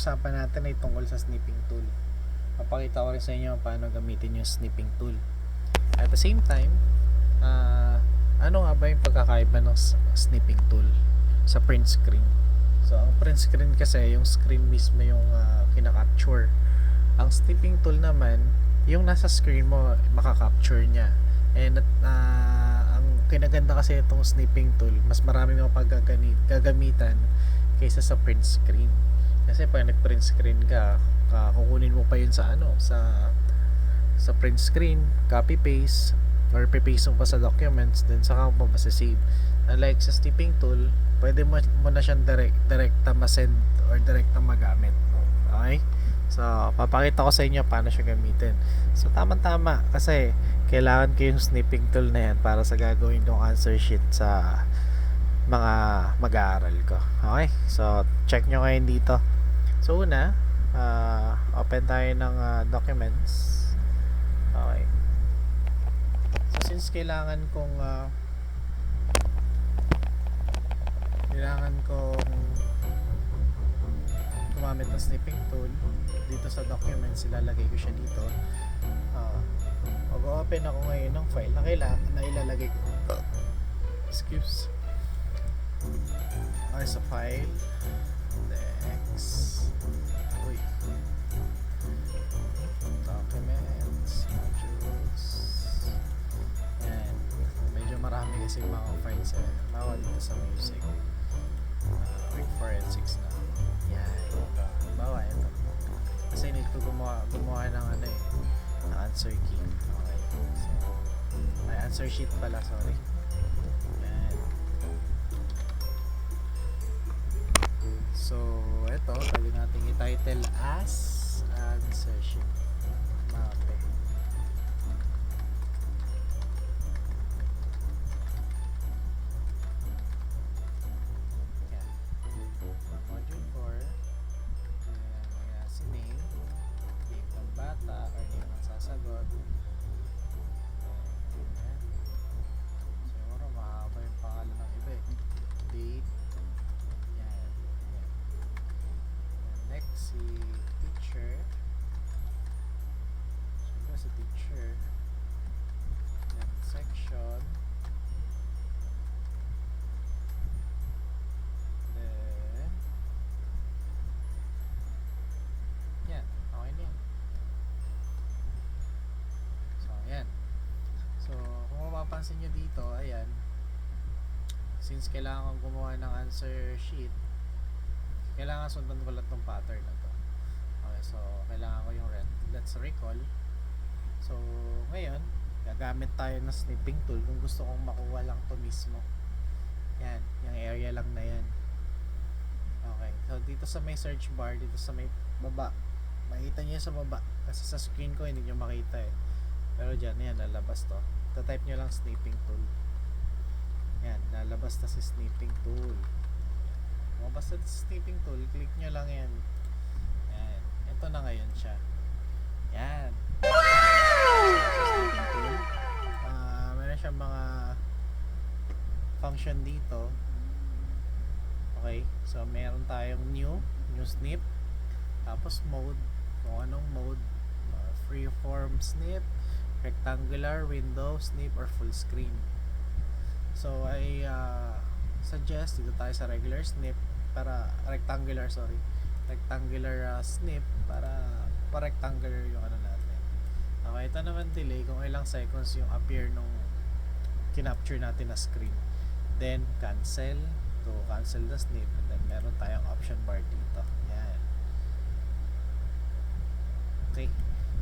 pag-uusapan natin ay tungkol sa snipping tool. Papakita ko rin sa inyo paano gamitin yung snipping tool. At the same time, ano nga ba yung pagkakaiba ng snipping tool sa print screen? So, ang print screen kasi, yung screen mismo yung kinakapture. Ang snipping tool naman, yung nasa screen mo, makakapture niya. And ang kinaganda kasi itong snipping tool, mas marami mo gagamitan kaysa sa print screen. Kasi pag nag-print screen ka, kukunin mo pa yun sa sa print screen, copy paste or paste mo pa sa documents, then saka mo masasave. Unlike sa snipping tool, pwede mo na siyang direkta ma-send or direkta magamit. Okay? So, papakita ko sa inyo paano siya gamitin. So, tama-tama kasi kailangan ko yung snipping tool na yan para sa gagawin kong answer sheet sa mga mag-aaral ko. Okay? So, check nyo ngayon dito. So, una, open tayo ng documents. Okay. So, since kailangan kong gumamit ng snipping tool dito sa documents, ilalagay ko siya dito. Mag-open ako ngayon ng file na kailangan na ilalagay ko. Excuse. Okay, sa file. Next. Uy. Documents. Modules. Yan. Medyo marami kasi mga files eh. Bawal dito sa music. Quick forensics na. Yan. Bawa ito. Kasi need ko gumawa ng answer key. Okay. So, may answer sheet pala, sorry. Yan. So, ito, pwede natin i-title as answer sheet. Mape. Yan. Module 4. May si name ng bata or name ng sasagot. Yan. Siguro mahaba yung pangalan ng iba eh. Date. Yan. Next, si teacher. Siyempre si teacher. Yan, section. Then, yan. Okay na yan. So, yan. So, kung mapapansin nyo dito, ayan. Since kailangan kong gumawa ng answer sheet, kailangan sundan ko lahat ng pattern na to. Okay, so kailangan ko yung let's recall. So ngayon, gagamit tayo ng snipping tool kung gusto kong makuha lang to mismo. Yan, yung area lang na yan. Okay, so dito sa may search bar, dito sa may baba, makita nyo sa baba kasi sa screen ko hindi nyo makita eh, pero dyan, yan, lalabas to. Type nyo lang snipping tool. Yan, lalabas na si snipping tool. Basta snipping tool, click nyo lang yan. Yan. Ito na ngayon siya. Yan. Snipping tool. Meron siyang mga function dito. Okay. So, meron tayong new snip. Tapos mode. Kung anong mode. Freeform snip, rectangular, window, snip, or full screen. So, I suggest dito tayo sa regular snip para rectangular snip para pa-rectangular yung ano natin. Okay, ito naman delay kung ilang seconds yung appear nung kinapture natin na screen. Then cancel to cancel the snip, and then meron tayong option bar dito. Yan. Okay.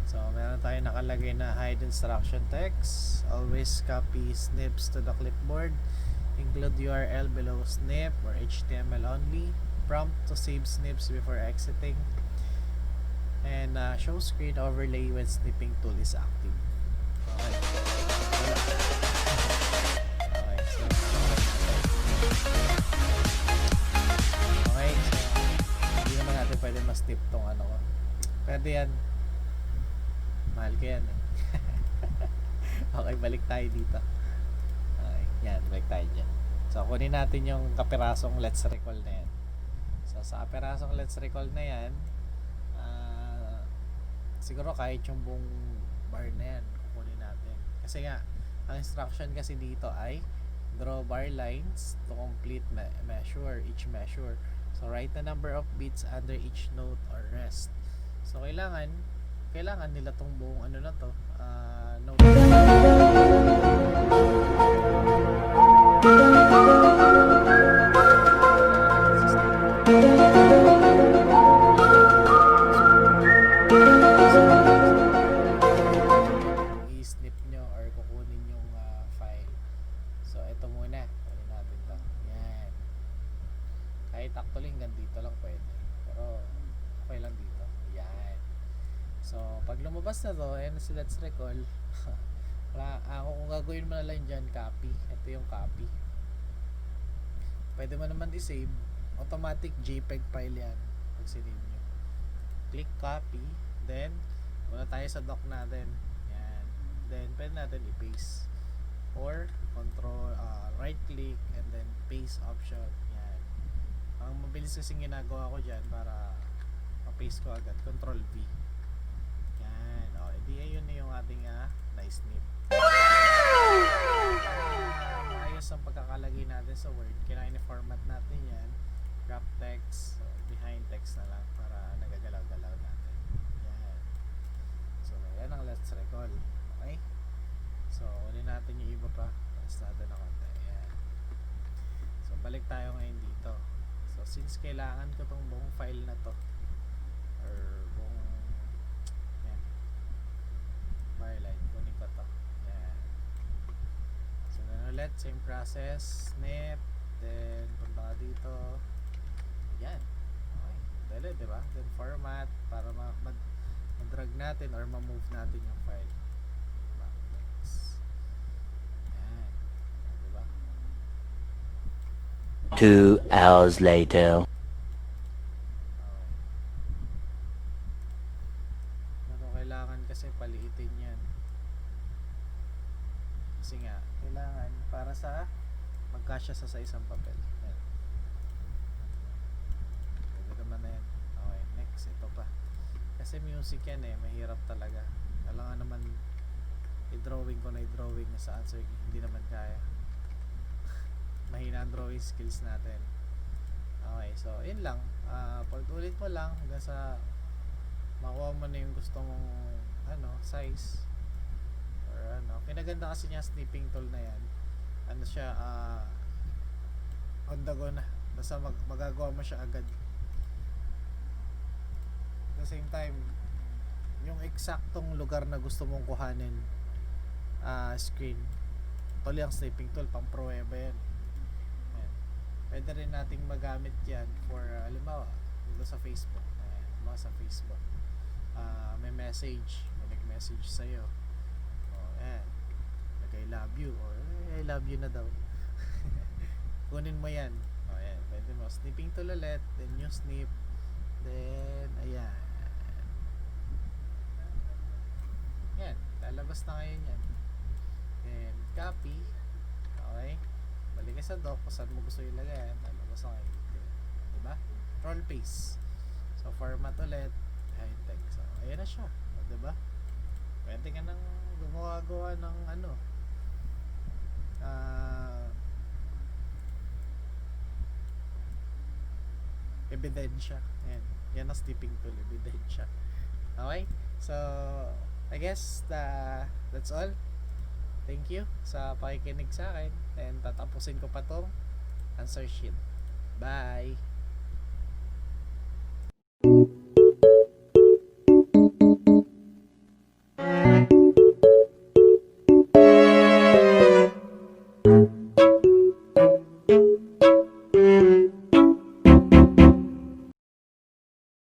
So meron tayong nakalagay na hide instruction text, always copy snips to the clipboard, include URL below snip or HTML only, prompt to save snips before exiting, and show screen overlay when snipping tool is active. Okay. Okay, so hindi naman natin pwede ma-snip tong ano ko. Pwede yan. Mahal ko yan eh. Okay, balik tayo dito. Okay, yan, balik tayo dyan. So, kunin natin yung kapirasong let's recall na yan. So, So sa perasong let's recall na yan, siguro kahit yung buong bar na yan kukunin natin. Kasi nga, ang instruction kasi dito ay draw bar lines to complete measure, each measure. So write the number of beats under each note or rest. So kailangan nila tong buong ano na to, note. I-snip nyo or kukunin yung file. So ito muna, kunin natin to. Yan. Kahit actually hanggang dito lang pwede, pero okay lang dito. Yan. So pag lumabas na to, ayan na si let's recall. Wala, kung gagawin mo na lang dyan, copy. Ito yung copy. Pwede mo naman i-save. Automatic JPEG file yan pag sinave nyo. Click copy, then muna tayo sa doc natin. Yan. Then pwede natin i-paste or control, right click and then paste option. Yan. Ang mabilis kasing ginagawa ko dyan para ma-paste ko agad, control V. Yan. O, edi ayun na yung ating na-snip. Maayos ang pagkakalagay natin sa Word. Kailangan i-format natin yan. Wrap text, so behind text na lang para nagagalaw-galaw natin. Yan. So yan ang let's recall. Okay? So unin natin yung iba pa. Tapos natin na konti. Yan. So balik tayo ngayon dito. So since kailangan ko tong buong file na to or buong yan, bar line, kunin ko to. Yan. So then ulit, same process, snip, then punta ka dito. Yan. Okay. Dali, diba? Then format para mag-drag natin or ma-move natin yung file. Backlinks. Yan. Diba? 2 hours later. Okay. Pero kailangan kasi paliitin yan. Kasi nga, kailangan para sa magkasya sa isang papel. Yan. Naman na yan. Okay, next, ito pa. Kasi music yan mahirap talaga. Kailangan naman i-drawing ko na i-drawing na sa answer, hindi naman kaya. Mahina ang drawing skills natin. Okay, so yun lang. Pag ulit mo lang hanggang sa makuha mo na yung gusto mong size or kinaganda kasi niya snipping tool na yan. Ano siya, on the go na. Basta magagawa mo siya agad. At the same time, yung eksaktong lugar na gusto mong kuhanin screen, tuloy ang snipping tool, pang pruweba yan. Ayan. Pwede rin nating magamit yan for halimbawa dito sa Facebook. Ayan, mga sa Facebook may message, may nag-message sa'yo, ayan, I love you or I love you na daw. Kunin mo yan. Ayan, pwede mo snipping tool ulit, then yung snip, then ayan, yan, lalabas na ngayon yan. Then copy. Okay, balik ka sa doc kung saan mo gusto ilagay yan, lalabas na ngayon. Diba? Control paste. So format ulit, behind text. So ayan na siya. Diba? Pwede ka nang gumawa ng ebidensya. Ayan. Yan ang snipping tool, ebidensya. Okay? So I guess that's all. Thank you sa pakikinig sa akin, and tatapusin ko pa tong answer sheet. Bye!